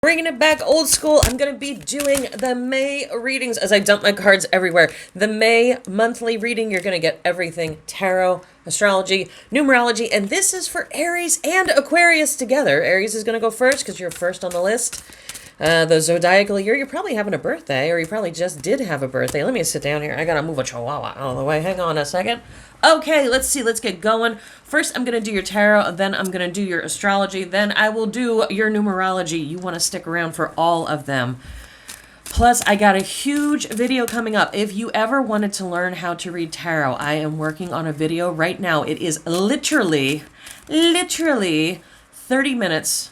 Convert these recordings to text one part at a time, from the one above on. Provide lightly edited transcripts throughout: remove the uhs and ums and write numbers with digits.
Bringing it back old school, I'm going to be doing the May readings as I dump my cards everywhere. The May monthly reading, you're going to get everything tarot, astrology, numerology, and this is for Aries and Aquarius together. Aries is going to go first because you're first on the list. The zodiacal year, you're probably having a birthday, or you probably just did have a birthday. Let me sit down here. I got to move a chihuahua out of the way. Hang on a second. Okay, let's see. Let's get going. First, I'm going to do your tarot. Then I'm going to do your astrology. Then I will do your numerology. You want to stick around for all of them. Plus, I got a huge video coming up. If you ever wanted to learn how to read tarot, I am working on a video right now. It is literally 30 minutes.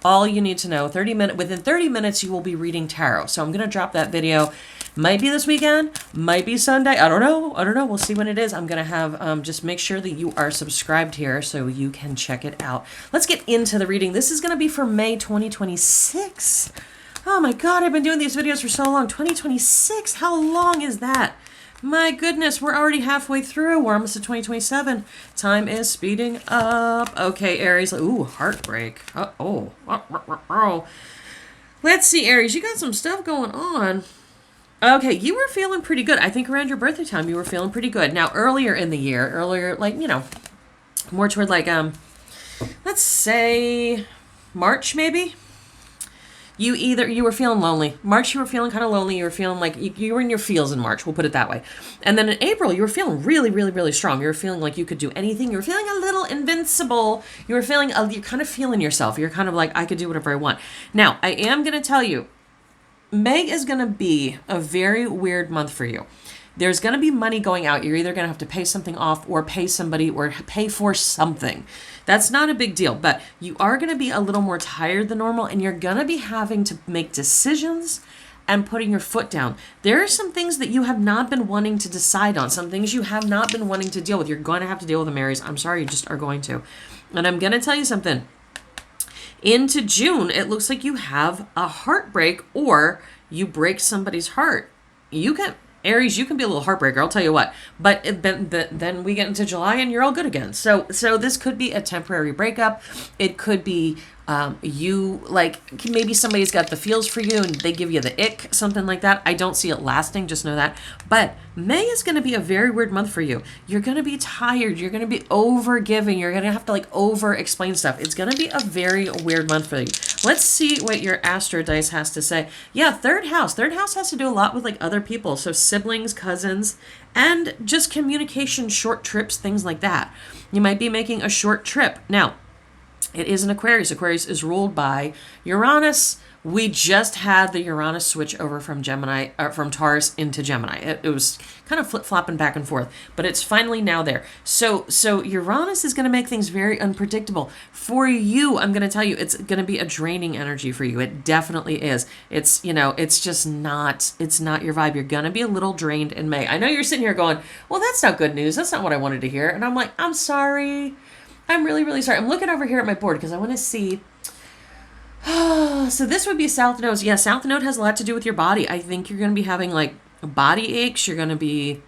All you need to know, within 30 minutes, you will be reading tarot. So I'm going to drop that video. Might be this weekend, might be Sunday. I don't know. We'll see when it is. I'm going to have, just make sure that you are subscribed here so you can check it out. Let's get into the reading. This is going to be for May 2026. Oh my God, I've been doing these videos for so long. 2026, how long is that? My goodness, we're already halfway through. We're almost to 2027. Time is speeding up. Okay, Aries. Ooh, heartbreak. Oh. Let's see, Aries. You got some stuff going on. Okay, you were feeling pretty good. I think around your birthday time, you were feeling pretty good. Now, earlier in the year, like, more toward like, let's say March, maybe? You were feeling lonely. March, you were feeling kind of lonely. You were feeling like you were in your feels in March. We'll put it that way. And then in April, you were feeling really, really, really strong. You were feeling like you could do anything. You were feeling a little invincible. You're kind of feeling yourself. You're kind of like, I could do whatever I want. Now, I am going to tell you, May is going to be a very weird month for you. There's going to be money going out. You're either going to have to pay something off or pay somebody or pay for something. That's not a big deal, but you are going to be a little more tired than normal, and you're going to be having to make decisions and putting your foot down. There are some things that you have not been wanting to decide on, some things you have not been wanting to deal with. You're going to have to deal with them, Aries. I'm sorry, you just are going to. And I'm going to tell you something. Into June, it looks like you have a heartbreak or you break somebody's heart. Aries, you can be a little heartbreaker, I'll tell you what. But then we get into July and you're all good again. So this could be a temporary breakup. It could be maybe somebody's got the feels for you and they give you the ick, something like that. I don't see it lasting, just know that. But May is going to be a very weird month for you. You're going to be tired. You're going to be over-giving. You're going to have to over-explain stuff. It's going to be a very weird month for you. Let's see what your Astro Dice has to say. Yeah, third house. Third house has to do a lot with other people. So siblings, cousins, and just communication, short trips, things like that. You might be making a short trip. Now, it is an Aquarius. Aquarius is ruled by Uranus. We just had the Uranus switch over from from Taurus into Gemini. It was kind of flip-flopping back and forth, but it's finally now there. So Uranus is going to make things very unpredictable. For you, I'm going to tell you, it's going to be a draining energy for you. It definitely is. It's just not your vibe. You're going to be a little drained in May. I know you're sitting here going, well, that's not good news. That's not what I wanted to hear. And I'm like, I'm sorry. I'm really, really sorry. I'm looking over here at my board because I want to see. So this would be South Node. Yeah, South Node has a lot to do with your body. I think you're going to be having body aches. You're going to be,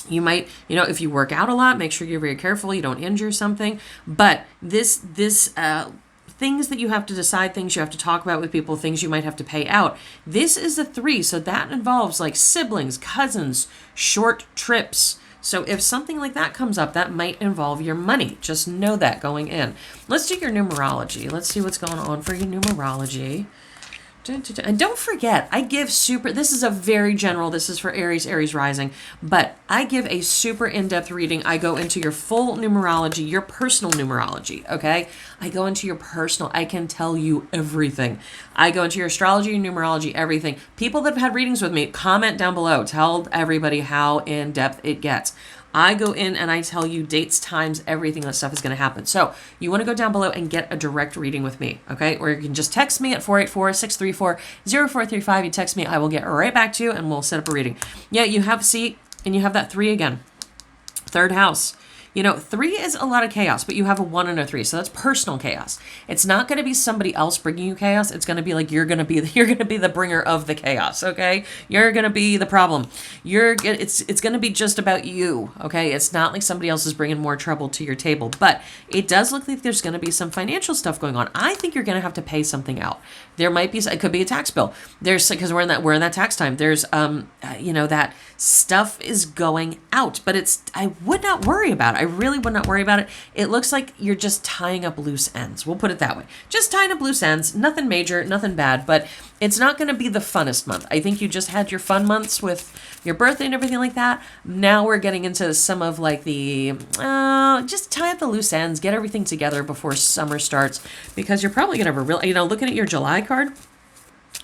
you might, if you work out a lot, make sure you're very careful. You don't injure something. But this things that you have to decide, things you have to talk about with people, things you might have to pay out. This is a 3. So that involves siblings, cousins, short trips. So if something like that comes up, that might involve your money. Just know that going in. Let's do your numerology. Let's see what's going on for your numerology. And don't forget, I give this is a very general, this is for Aries rising, but I give a super in-depth reading. I go into your full numerology, your personal numerology, okay? I go into your personal, I can tell you everything. I go into your astrology, your numerology, everything. People that have had readings with me, comment down below. Tell everybody how in-depth it gets. I go in and I tell you dates, times, everything that stuff is going to happen. So you want to go down below and get a direct reading with me, okay? Or you can just text me at 484-634-0435. You text me, I will get right back to you and we'll set up a reading. Yeah, you have that 3 again. Third house. 3 is a lot of chaos, but you have a 1 and a 3, so that's personal chaos. It's not going to be somebody else bringing you chaos. It's going to be you're going to be the bringer of the chaos. Okay, you're going to be the problem. It's going to be just about you. Okay, it's not like somebody else is bringing more trouble to your table, but it does look like there's going to be some financial stuff going on. I think you're going to have to pay something out. There might be, it could be a tax bill. There's, because we're in that tax time. There's, that stuff is going out, but I would not worry about it. I really would not worry about it. It looks like you're just tying up loose ends. We'll put it that way. Just tying up loose ends. Nothing major, nothing bad, but it's not going to be the funnest month. I think you just had your fun months with your birthday and everything like that. Now we're getting into some of like the, just tie up the loose ends, get everything together before summer starts, because you're probably going to have a real, looking at your July card,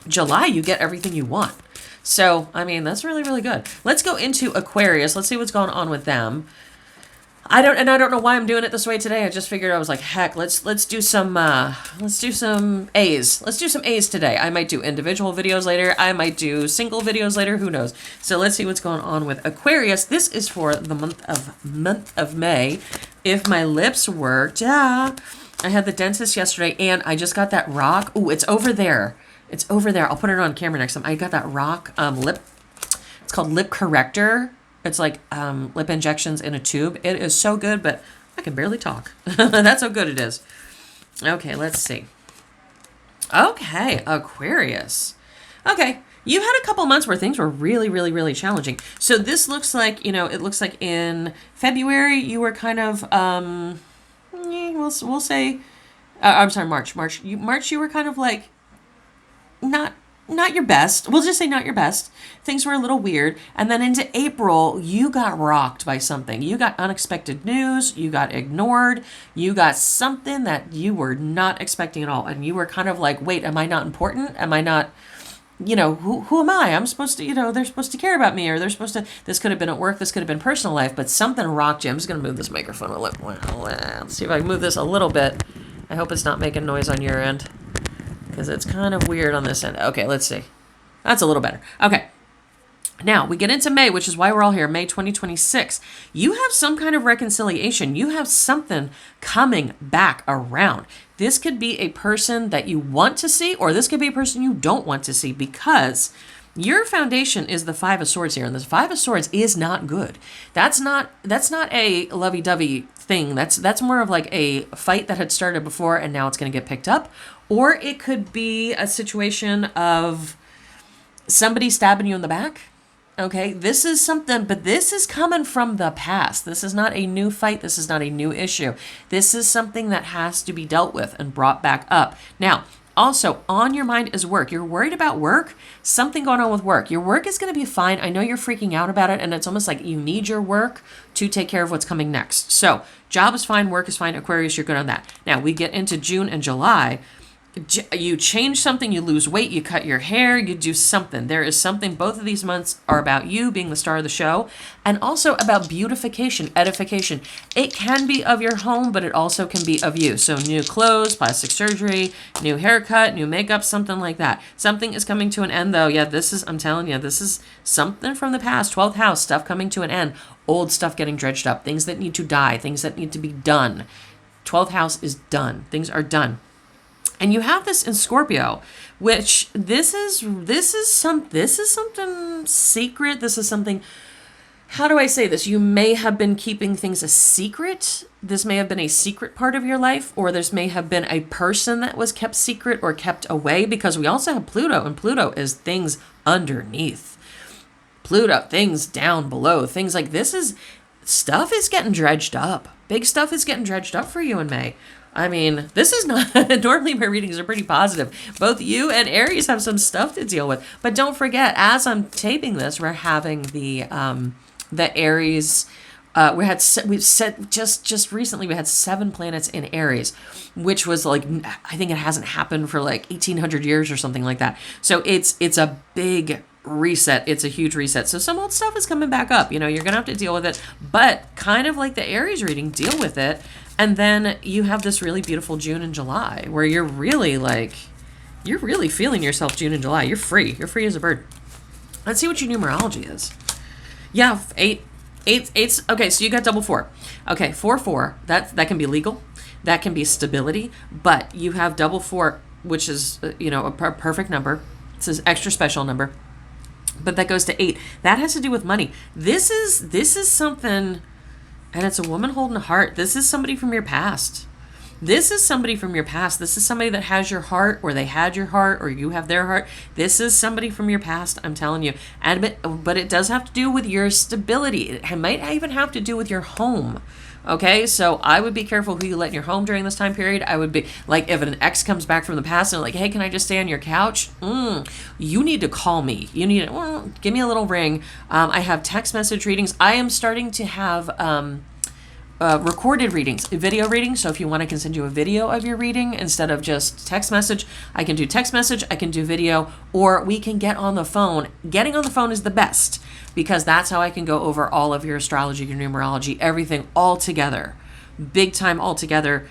July, you get everything you want. So, I mean, that's really, really good. Let's go into Aquarius. Let's see what's going on with them. I don't know why I'm doing it this way today. I just figured, I was like, heck, let's do some A's. Let's do some A's today. I might do individual videos later. I might do single videos later. Who knows? So let's see what's going on with Aquarius. This is for the month of May. If my lips worked, I had the dentist yesterday, and I just got that rock. Ooh, it's over there. It's over there. I'll put it on camera next time. I got that rock lip. It's called lip corrector. It's like lip injections in a tube. It is so good, but I can barely talk. That's how good it is. Okay, let's see. Okay, Aquarius. Okay, you had a couple months where things were really, really, really challenging. So this looks like, it looks like in February you were kind of, we'll say, I'm sorry, March. March you were kind of like, not your best. We'll just say not your best. Things were a little weird. And then into April, you got rocked by something. You got unexpected news. You got ignored. You got something that you were not expecting at all. And you were kind of like, wait, am I not important? Am I not, who am I? I'm supposed to, they're supposed to care about me, or they're supposed to, this could have been at work. This could have been personal life, but something rocked you. I'm just going to move this microphone a little. Let's see if I can move this a little bit. I hope it's not making noise on your end, because it's kind of weird on this end. Okay, let's see. That's a little better. Okay. Now, we get into May, which is why we're all here, May 2026. You have some kind of reconciliation. You have something coming back around. This could be a person that you want to see, or this could be a person you don't want to see, because your foundation is the Five of Swords here, and this Five of Swords is not good. That's not a lovey-dovey thing. That's more of like a fight that had started before, and now it's going to get picked up. Or it could be a situation of somebody stabbing you in the back. Okay, this is something, but this is coming from the past. This is not a new fight. This is not a new issue. This is something that has to be dealt with and brought back up. Now, also, on your mind is work. You're worried about work, something going on with work. Your work is going to be fine. I know you're freaking out about it, and it's almost like you need your work to take care of what's coming next. So, job is fine, work is fine. Aquarius, you're good on that. Now, we get into June and July. You change something, you lose weight, you cut your hair, you do something. There is something, both of these months are about you being the star of the show, and also about beautification, edification. It can be of your home, but it also can be of you. So new clothes, plastic surgery, new haircut, new makeup, something like that. Something is coming to an end though. Yeah, I'm telling you, this is something from the past. 12th house, stuff coming to an end. Old stuff getting dredged up. Things that need to die. Things that need to be done. 12th house is done. Things are done. And you have this in Scorpio, which this is something secret. This is something, how do I say this? You may have been keeping things a secret. This may have been a secret part of your life, or this may have been a person that was kept secret or kept away, because we also have Pluto, and Pluto is things underneath. Pluto, things down below, things like this stuff is getting dredged up. Big stuff is getting dredged up for you in May. I mean, this is not, normally my readings are pretty positive. Both you and Aries have some stuff to deal with. But don't forget, as I'm taping this, we're having the Aries, just recently we had 7 planets in Aries, which was like, I think it hasn't happened for like 1800 years or something like that. So it's a big reset. It's a huge reset. So some old stuff is coming back up. You're going to have to deal with it, but kind of like the Aries reading, deal with it. And then you have this really beautiful June and July where you're really feeling yourself. June and July. You're free. You're free as a bird. Let's see what your numerology is. Yeah, 8. Okay, so you got double 4. Okay, 4. That can be legal. That can be stability. But you have double 4, which is, a perfect number. It's an extra special number. But that goes to 8. That has to do with money. This is something, and it's a woman holding a heart. This is somebody from your past. This is somebody from your past. This is somebody that has your heart, or they had your heart, or you have their heart. This is somebody from your past, I'm telling you. But it does have to do with your stability. It might even have to do with your home. Okay, so I would be careful who you let in your home during this time period. I would be like, if an ex comes back from the past and like, hey, can I just stay on your couch? You need to call me. You need to give me a little ring. I have text message readings. I am starting to have recorded readings, video readings. So if you want, I can send you a video of your reading instead of just text message. I can do text message, I can do video, or we can get on the phone. Getting on the phone is the best because that's how I can go over all of your astrology, your numerology, everything all together, big time all together.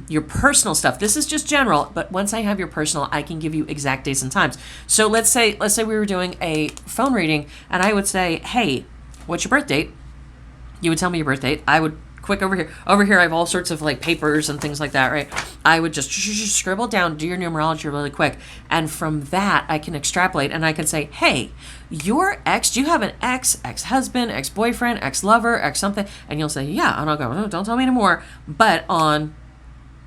Your personal stuff. This is just general, but once I have your personal, I can give you exact dates and times. So let's say we were doing a phone reading and I would say, hey, what's your birth date? You would tell me your birth date. I would quick over here I have all sorts of like papers and things like that, right? I would just scribble down, do your numerology really quick, and from that I can extrapolate and I can say, hey, your ex, do you have an ex-husband, ex-boyfriend, ex-lover, ex-something? And you'll say, yeah. And I'll go, oh, don't tell me anymore. But on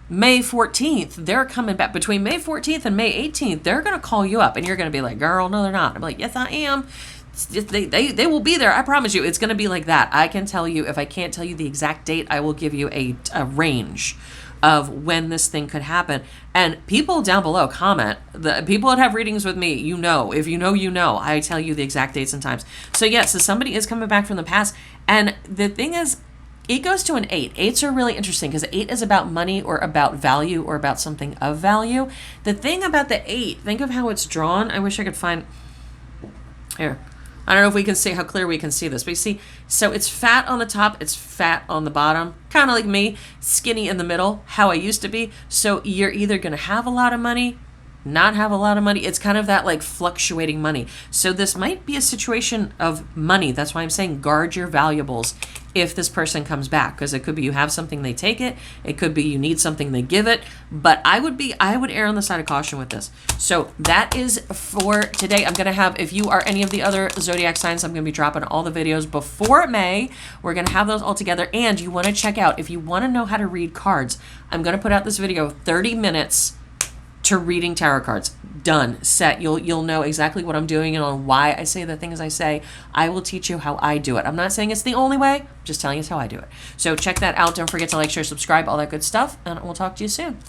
May 14th, they're coming back. Between May 14th and May 18th, they're going to call you up and you're going to be like, girl, no, they're not. I'm like, yes, I am. They will be there. I promise you. It's going to be like that. I can tell you, if I can't tell you the exact date, I will give you a range of when this thing could happen. And people down below comment. The people that have readings with me, you know. If you know, you know. I tell you the exact dates and times. So yes, so somebody is coming back from the past. And the thing is, it goes to an 8. 8s are really interesting because 8 is about money or about value or about something of value. The thing about the 8, think of how it's drawn. I wish I could find... Here. I don't know if we can see how clear we can see this, but you see, so it's fat on the top, it's fat on the bottom, kind of like me, skinny in the middle, how I used to be. So you're either going to have a lot of money, not have a lot of money. It's kind of that like fluctuating money. So this might be a situation of money. That's why I'm saying guard your valuables if this person comes back, because it could be you have something, they take it. It could be you need something, they give it. But I would err on the side of caution with this. So that is for today. I'm going to have, if you are any of the other zodiac signs, I'm going to be dropping all the videos before May. We're going to have those all together. And you want to check out, if you want to know how to read cards, I'm going to put out this video, 30 minutes to reading tarot cards. Done, set. You'll know exactly what I'm doing and on why I say the things I say. I will teach you how I do it. I'm not saying it's the only way, just telling you how I do it. So check that out. Don't forget to like, share, subscribe, all that good stuff, and we'll talk to you soon.